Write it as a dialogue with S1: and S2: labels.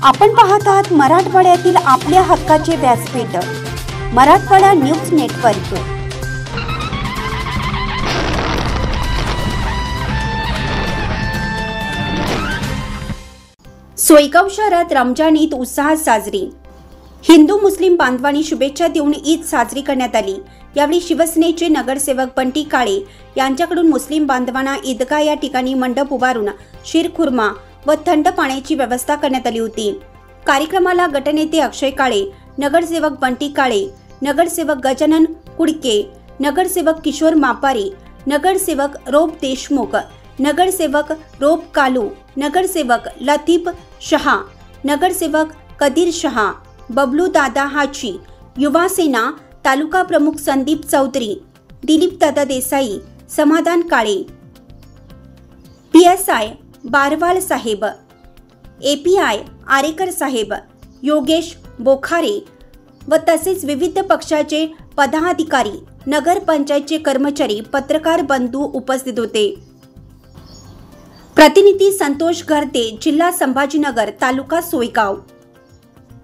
S1: आपण पाहत आहात मराठवाड्यातील आपल्या हक्काचे व्यासपीठ मराठवाडा न्यूज नेटवर्क। सोयगाव शहरात रमजान ईद उत्साहात साजरी। हिंदू मुस्लिम बांधवांनी शुभेच्छा देऊन ईद साजरी करण्यात आली। यावेळी शिवसेनेचे नगरसेवक बंटी काळे यांच्याकडून मुस्लिम बांधवांना ईदगाह या ठिकाणी मंडप उभारून शीरखुर्मा व थंड पाण्याची व्यवस्था करण्यात आली होती। कार्यक्रमाला गटनेते अक्षय काळे, नगरसेवक बंटी काळे, नगरसेवक गजानन कुडके, नगरसेवक किशोर मापारी, नगरसेवक रोप देशमुख, नगरसेवक रोप कालू, नगरसेवक लतीफ शहा, नगरसेवक कदीर शहा, बबलू दादा हाची, युवा सेना तालुका प्रमुख संदीप चौधरी, दिलीप दादा देसाई, समाधान काळे, PSI बारवाल साहेब, API आरेकर साहेब, योगेश बोखारे व तसेच विविध पक्षाचे पदाधिकारी, नगर पंचायतचे कर्मचारी, पत्रकार बंधू उपस्थित होते। प्रतिनिधी संतोष गर्दे, जिल्हा संभाजीनगर, तालुका सोयगाव।